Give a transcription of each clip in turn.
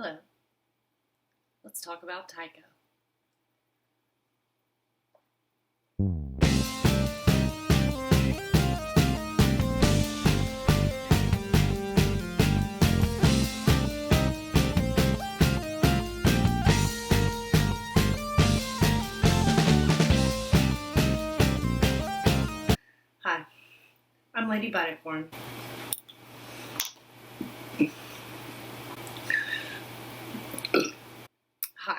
Hello. Let's talk about Taika. Hi, I'm Lady Buttercorn. Hi,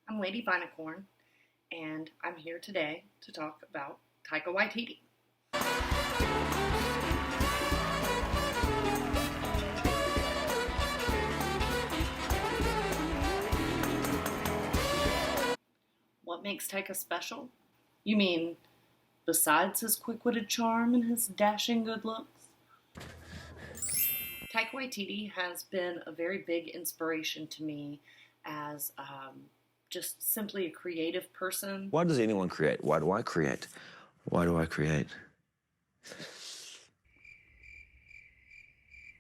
I'm Lady Vinacorn, and I'm here today to talk about Taika Waititi. What makes Taika special? You mean besides his quick-witted charm and his dashing good looks? Taika Waititi has been a very big inspiration to me as just simply a creative person. Why does anyone create? Why do I create? Why do I create?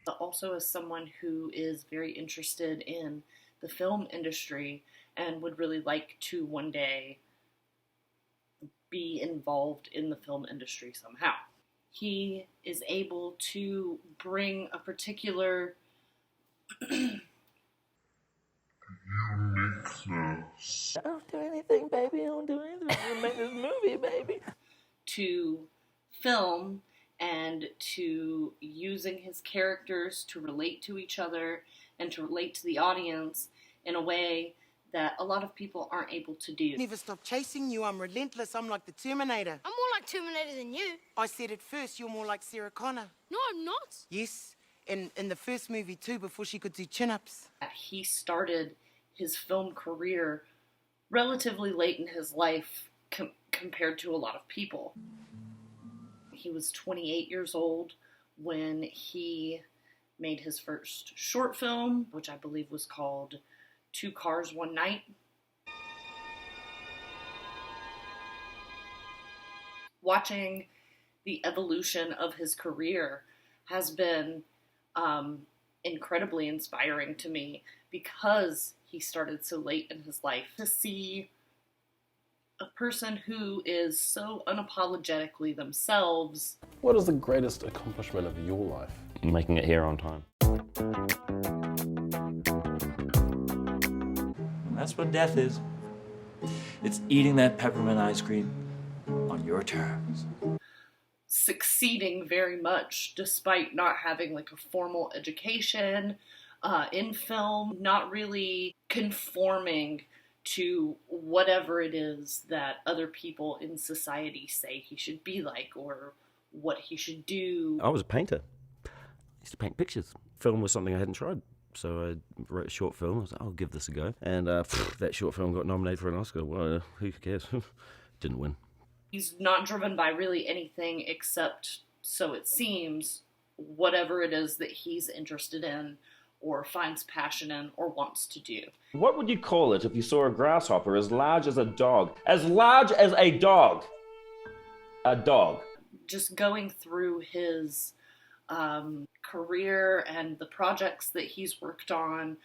But also as someone who is very interested in the film industry and would really like to one day be involved in the film industry somehow. He is able to bring a particular uniqueness. I don't do anything, baby. I don't do anything. I'm gonna make this movie, baby. To film and to using his characters to relate to each other and to relate to the audience in a way that a lot of people aren't able to do. Never stop chasing you. I'm relentless. I'm like the Terminator. I'm more like Terminator than you. I said it first. You're more like Sarah Connor. No, I'm not. Yes, in the first movie too, before she could do chin-ups. He started his film career relatively late in his life compared to a lot of people. He was 28 years old when he made his first short film, which I believe was called Two Cars, One Night. Watching the evolution of his career has been incredibly inspiring to me because he started so late in his life. To see a person who is so unapologetically themselves. What is the greatest accomplishment of your life? Making it here on time. That's what death is. It's eating that peppermint ice cream on your terms. Succeeding very much despite not having like a formal education in film, not really conforming to whatever it is that other people in society say he should be like or what he should do. I was a painter. I used to paint pictures. Film was something I hadn't tried. So I wrote a short film. I was like, I'll give this a go. And that short film got nominated for an Oscar. Well, who cares? Didn't win. He's not driven by really anything except, so it seems, whatever it is that he's interested in or finds passion in or wants to do. What would you call it if you saw a grasshopper as large as a dog? As large as a dog. A dog. Just going through his career and the projects that he's worked on,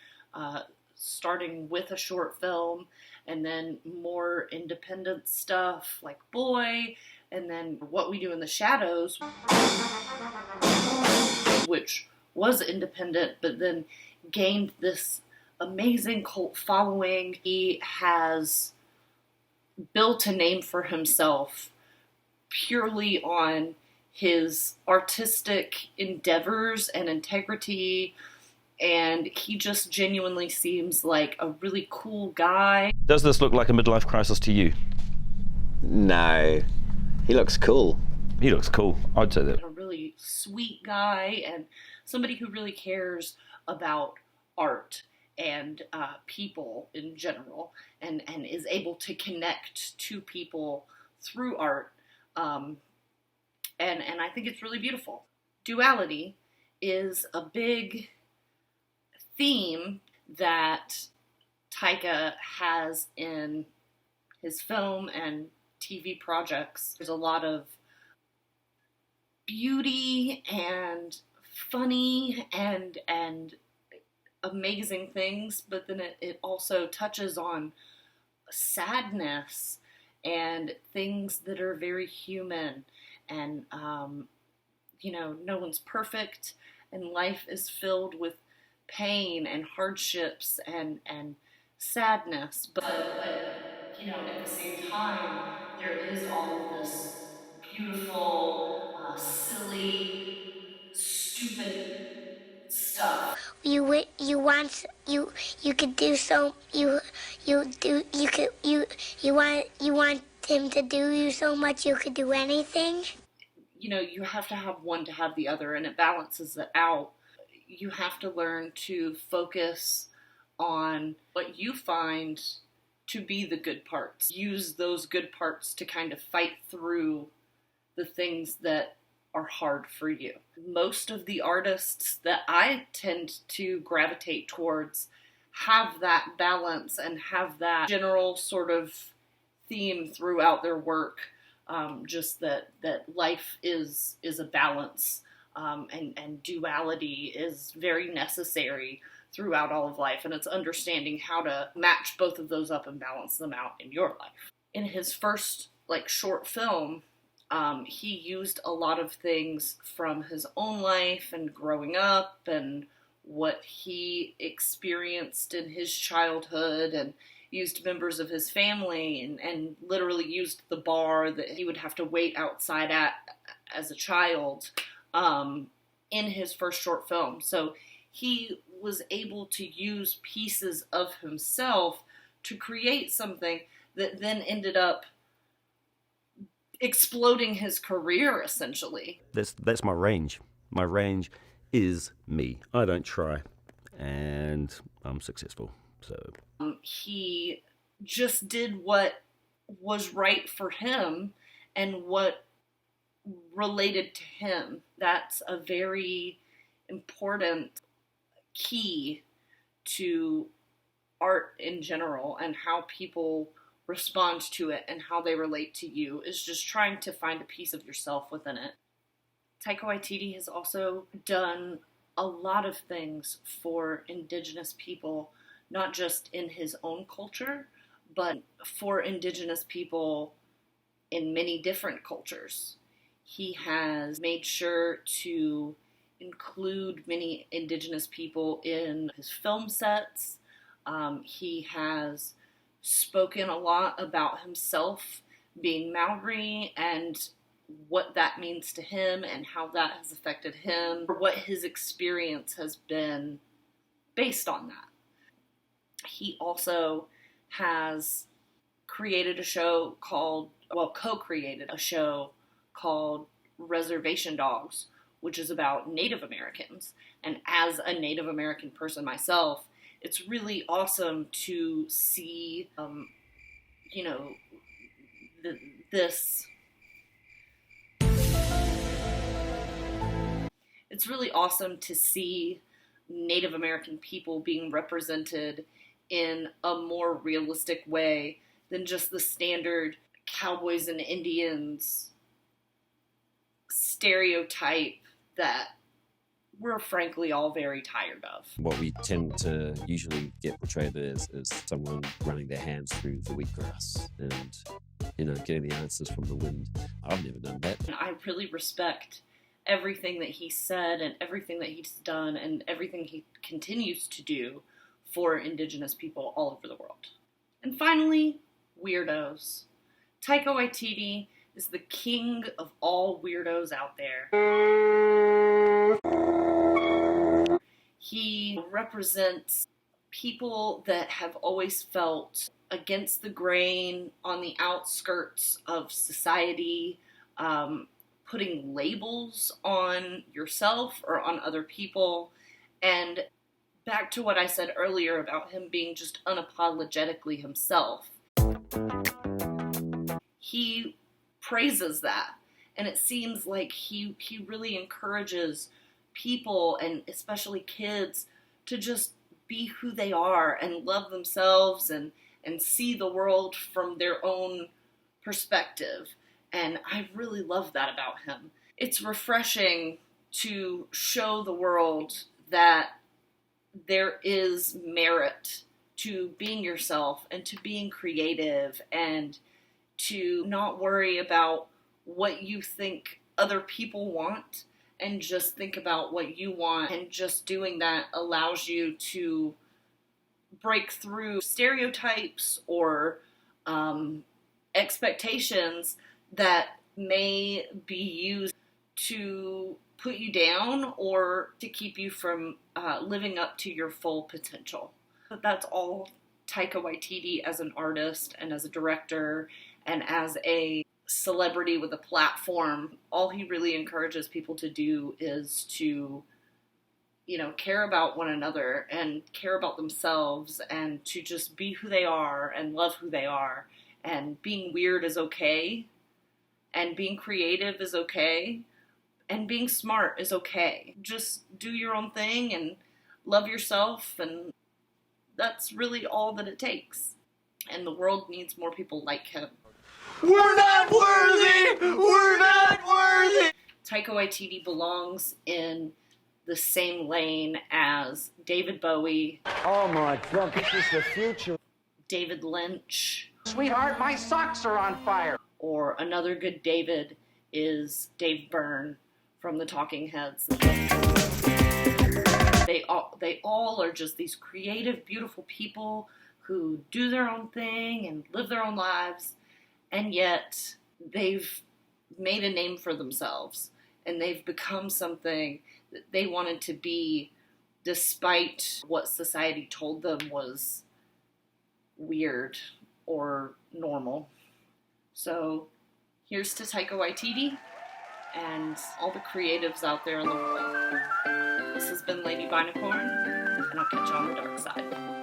starting with a short film and then more independent stuff like Boy, and then What We Do in the Shadows, which was independent but then gained this amazing cult following. He has built a name for himself purely on his artistic endeavors and integrity, and he just genuinely seems like a really cool guy. Does this look like a midlife crisis to you? No. He looks cool. He looks cool. I'd say that. A really sweet guy and somebody who really cares about art and people in general and is able to connect to people through art. And I think it's really beautiful. Duality is a big theme that Taika has in his film and TV projects. There's a lot of beauty and funny and amazing things, but then it also touches on sadness and things that are very human. And, no one's perfect, and life is filled with pain and hardships and sadness. But at the same time, there is all of this beautiful, silly, stupid stuff. You could do so you want him to do you so much you could do anything. You have to have one to have the other, and it balances it out. You have to learn to focus on what you find to be the good parts. Use those good parts to kind of fight through the things that are hard for you. Most of the artists that I tend to gravitate towards have that balance and have that general sort of theme throughout their work. Just that life is a balance, and duality is very necessary throughout all of life, and it's understanding how to match both of those up and balance them out in your life. In his first short film, he used a lot of things from his own life and growing up and what he experienced in his childhood, and used members of his family and literally used the bar that he would have to wait outside at as a child in his first short film. So he was able to use pieces of himself to create something that then ended up exploding his career, essentially. That's my range. My range is me. I don't try, and I'm successful. So he just did what was right for him and what related to him. That's a very important key to art in general, and how people respond to it and how they relate to you is just trying to find a piece of yourself within it. Taika Waititi has also done a lot of things for Indigenous people, not just in his own culture, but for Indigenous people in many different cultures. He has made sure to include many Indigenous people in his film sets. He has spoken a lot about himself being Maori and what that means to him and how that has affected him, or what his experience has been based on that. He also has co-created a show called Reservation Dogs, which is about Native Americans. And as a Native American person myself, it's really awesome to see, It's really awesome to see Native American people being represented in a more realistic way than just the standard cowboys and Indians stereotype that we're frankly all very tired of. What we tend to usually get portrayed as someone running their hands through the wheatgrass and, getting the answers from the wind. I've never done that. And I really respect everything that he said and everything that he's done and everything he continues to do for Indigenous people all over the world. And finally, weirdos. Taika Waititi is the king of all weirdos out there. He represents people that have always felt against the grain, on the outskirts of society, putting labels on yourself or on other people. And back to what I said earlier about him being just unapologetically himself. He praises that. And it seems like he really encourages people, and especially kids, to just be who they are and love themselves and see the world from their own perspective. And I really love that about him. It's refreshing to show the world that there is merit to being yourself and to being creative and to not worry about what you think other people want and just think about what you want. And just doing that allows you to break through stereotypes or expectations that may be used to put you down or to keep you from living up to your full potential. But that's all Taika Waititi as an artist and as a director and as a celebrity with a platform. All he really encourages people to do is to, care about one another and care about themselves and to just be who they are and love who they are. And being weird is okay. And being creative is okay. And being smart is okay. Just do your own thing and love yourself, and that's really all that it takes. And the world needs more people like him. We're not worthy! We're not worthy! Taika Waititi belongs in the same lane as David Bowie. Oh my God, this is the future. David Lynch. Sweetheart, my socks are on fire. Or another good David is Dave Byrne from the Talking Heads. They all are just these creative, beautiful people who do their own thing and live their own lives, and yet they've made a name for themselves, and they've become something that they wanted to be despite what society told them was weird or normal. So here's to Taika Waititi and all the creatives out there in the world. This has been Lady Binacorn, and I'll catch you on the dark side.